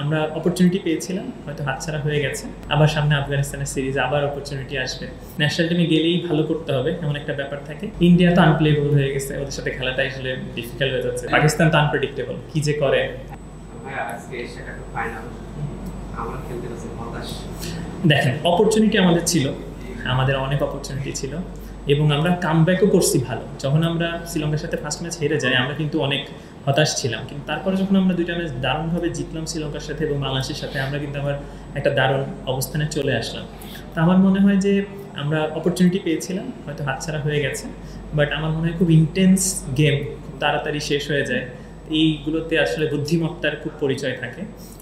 আমরা অপরচুনিটি পেয়েছিলাম, হয়তো হাতছাড়া হয়ে গেছে। আবার সামনে আফগানিস্তানের সিরিজ, আবার অপরচুনিটি আসবে। ন্যাশনাল টিমে গেলেই ভালো করতে হবে এমন একটা ব্যাপার থাকে। ইন্ডিয়া তো আনপ্লেবল হয়ে গেছে, ওদের সাথে খেলাটা আসলে ডিফিকাল্ট হয়ে যাচ্ছে। পাকিস্তান তো আনপ্রেডিক্টেবল, কি যে করে। দেখেন, অপরচুনিটি আমাদের ছিল, আমাদের অনেক অপরচুনিটি ছিল এবং আমরা কামব্যাকও করছি ভালো। যখন আমরা শ্রীলঙ্কার সাথে ফার্স্ট ম্যাচ হেরে যাই, আমরা কিন্তু অনেক হতাশ ছিলাম, কিন্তু তারপরে যখন আমরা দুইটা ম্যাচ দারুণভাবে জিতলাম শ্রীলঙ্কার সাথে এবং বাংলাদেশের সাথে, আমরা কিন্তু আবার একটা দারুণ অবস্থানে চলে আসলাম। তো আমার মনে হয় যে আমরা অপরচুনিটি পেয়েছিলাম, হয়তো হাতছাড়া হয়ে গেছে, বাট আমার মনে হয় খুব ইন্টেন্স গেম খুব তাড়াতাড়ি শেষ হয়ে যায়। এইগুলোতে আসলে বুদ্ধিমত্তার খুব পরিচয় থাকে।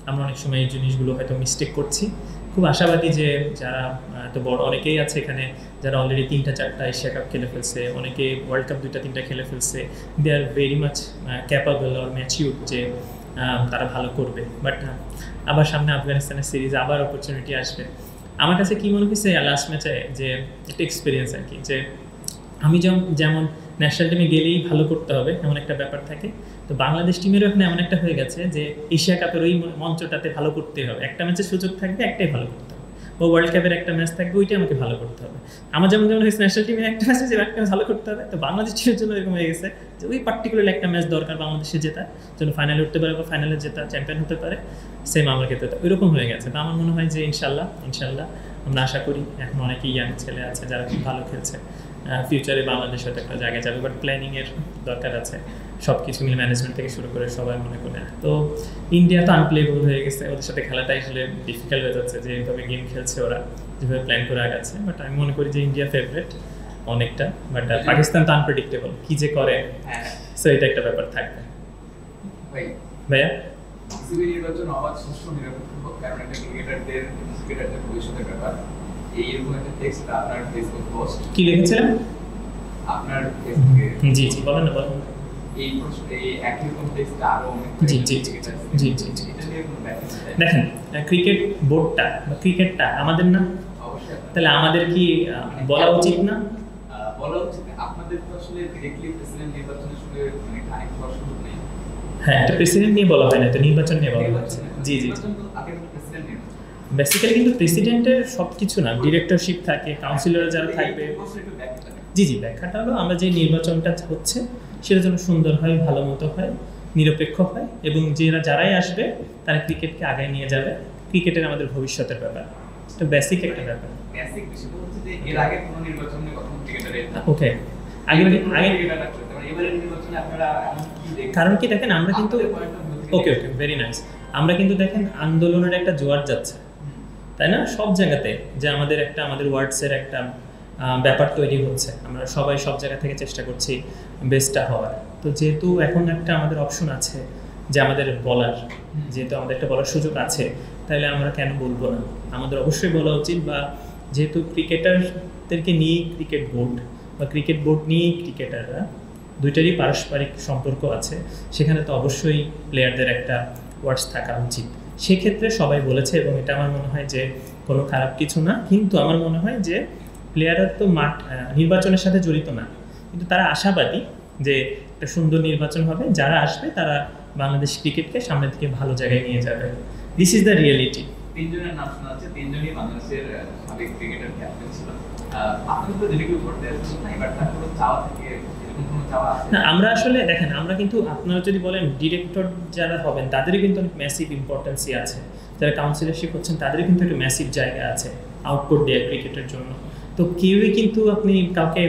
আমরা অনেক সময় এই জিনিসগুলো হয়তো মিস্টেক করছি। খুব আশাবাদী যে যারা এত বড় অনেকেই আছে এখানে যারা অলরেডি 3-4টা এশিয়া কাপ খেলে ফেলছে, অনেকে ওয়ার্ল্ড কাপ 2-3টা খেলে ফেলছে। They are very much capable or mature যে তারা ভালো করবে। বাট আবার সামনে আফগানিস্তানের সিরিজ, আবার অপরচুনিটি আসবে। আমার কাছে কী মনে হয়েছে লাস্ট ম্যাচে যে একটা এক্সপিরিয়েন্স আর কি, যে আমি যেমন ন্যাশনাল টিমে গেলেই ভালো করতে হবে এমন একটা ব্যাপার থাকে, তো বাংলাদেশ টিমেরও এখন এমন একটা হয়ে গেছে যে এশিয়া কাপের ওই মঞ্চটাতে ভালো করতে হবে। একটা ম্যাচের সুযোগ থাকবে, একটাই ভালো করতে হবে, বা ওয়ার্ল্ড কাপের একটা ম্যাচ থাকবে, ওইটাই আমাকে ভালো করতে হবে। আমার যেমন হয়েছে ন্যাশনাল টিমের একটা ম্যাচে যে একটা ম্যাচ ভালো করতে হবে, তো বাংলাদেশ টিমের জন্য এরকম হয়ে গেছে যে ওই পার্টিকুলার একটা ম্যাচ দরকার বাংলাদেশে জেতা, যেন ফাইনালে উঠতে পারে বা ফাইনালে জেতা, চ্যাম্পিয়ন হতে পারে, সেম আমার ক্ষেত্রে ওইরকম হয়ে গেছে। তো আমার মনে হয় যে ইনশাল্লাহ আমরা আশা করি এখন অনেকেই ইয়াং ছেলে আছে যারা খুব ভালো খেলছে, ফিউচারে বাংলাদেশ হয়তো একটা জায়গায় যাবে, বাট প্ল্যানিংয়ের দরকার আছে সব কিছু মিলে, ম্যানেজমেন্ট থেকে শুরু করে সবাই মনে করে। তো ইন্ডিয়া তো আনপ্লেবল হয়ে গেছে, ওদের সাথে খেলাটা আসলে ডিফিকাল্ট হয়ে যাচ্ছে, যে এইভাবে গেম খেলছে ওরা, যেভাবে প্ল্যান করে আগাচ্ছে। বাট আমি মনে করি যে ইন্ডিয়া ফেভারিট অনেকটা, বাট পাকিস্তান তো আনপ্রেডিক্টেবল, কি যে করে, সো এটা একটা ব্যাপার থাকবে। ভাইয়া নির্বাচন আবার সুষ্ঠু নিরপেক্ষ, কারণ একটা ক্রিকেটারদের ভবিষ্যতের ব্যাপার। এইরকম একটা টেক্সট আপনার ফেসবুক পোস্ট কি লিখেছিলেন? আপনার ফেসবুকে জি বলেন। এই একই রকম টেক্সট আরো অনেক জি দেখেন, ক্রিকেট বোর্ডটা বা ক্রিকেটটা আমাদের না, অবশ্যই। তাহলে আমাদের কি বলা উচিত না? বলা উচিত। আপনাদের তো আসলে ডিরেক্টলি প্রেসিডেন্ট নির্বাচনের সঙ্গে মানে কানেক্ট হওয়ার সুযোগ নেই। হ্যাঁ, এটা প্রেসিডেন্ট নিয়ে বলা হয় না, তো নির্বাচন নিয়ে বলা হচ্ছে। জি বেসিক্যালি কিন্তু প্রেসিডেন্টের সব কিছু না, ডিরেক্টরশিপ থাকে, কাউন্সিলর যারা থাকবে। জি ব্যাখ্যাটা হলো আমরা যে নির্বাচনটা হচ্ছে সেটা যেন সুন্দর হয়, ভালো মতো হয়, নিরপেক্ষ হয় এবং যারাই আসবে তারা ক্রিকেটকে আগায় নিয়ে যাবে। ক্রিকেটের আমাদের ভবিষ্যতের ব্যাপার, এটা বেসিক একটা ব্যাপার। বেসিক বিষয় হচ্ছে যে এর আগে কোনো নির্বাচনে কখনো ক্রিকেটারের ওকে কারণ কি দেখেন, আমরা কিন্তু ওকে ভেরি নাইস, আমরা কিন্তু দেখেন আন্দোলনের একটা জোয়ার যাচ্ছে, তাই না? সব জায়গাতে যে আমাদের ওয়ার্ডসের একটা ব্যাপার তৈরি হচ্ছে, আমরা সবাই সব জায়গা থেকে চেষ্টা করছি বেস্টটা হওয়ার। তো যেহেতু এখন একটা আমাদের অপশন আছে যে আমাদের বলার, যেহেতু আমাদের একটা বলার সুযোগ আছে, তাহলে আমরা কেন বলবো না? আমাদের অবশ্যই বলা উচিত। বা যেহেতু ক্রিকেটারদেরকে নিয়ে ক্রিকেট বোর্ড বা ক্রিকেট বোর্ড নিয়েই ক্রিকেটাররা, দুইটারই পারস্পরিক সম্পর্ক আছে, সেখানে তো অবশ্যই প্লেয়ারদের একটা ওয়ার্ডস থাকা উচিত। সেক্ষেত্রে সবাই বলেছে এবং এটা আমার মনে হয় যে কোনো খারাপ কিছু না। কিন্তু আমার মনে হয় যে প্লেয়াররা তো নির্বাচনের সাথে জড়িত না, কিন্তু তারা আশাবাদী যে একটা সুন্দর নির্বাচন হবে, যারা আসবে তারা বাংলাদেশ ক্রিকেটকে সামনের দিকে ভালো জায়গায় নিয়ে যাবে। This is the reality. তিনজনের নাম শোনা যাচ্ছে, তিনজনই বাংলাদেশের সাবেক ক্রিকেটার ক্যাপ্টেন ছিল। আপনি তো রিভিউ করতে আসছেন না, এবার তার কোনো চাওয়া থেকে না, আমরা আসলে দেখেন, আমরা কিন্তু আপনারা যদি বলেন ডিরেক্টর যারা হবেন তাদেরই কিন্তু অনেক ম্যাসিভ ইম্পর্টেন্সই আছে, যারা কাউন্সিলরশিপ হচ্ছেন তাদেরই কিন্তু একটা ম্যাসিভ জায়গা আছে আউটপুট দেওয়ার ক্রিকেটের জন্য। তো কেউই কিন্তু আপনি কাউকে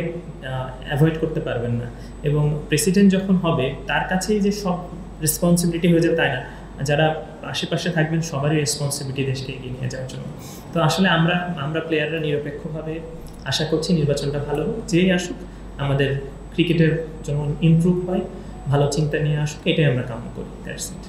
অ্যাভয়েড করতে পারবেন না, এবং প্রেসিডেন্ট যখন হবে তার কাছেই যে সব রেসপন্সিবিলিটি হয়ে যায় তাই না, যারা আশেপাশে থাকবেন সবারই রেসপন্সিবিলিটি দেশকে এগিয়ে নিয়ে যাওয়ার জন্য। তো আসলে আমরা প্লেয়াররা নিরপেক্ষভাবে আশা করছি নির্বাচনটা ভালো হোক, যেই আসুক আমাদের ক্রিকেটের যেমন ইমপ্রুভ হয়, ভালো চিন্তা নিয়ে আসুক, এটাই আমরা কামনা করি। That's it.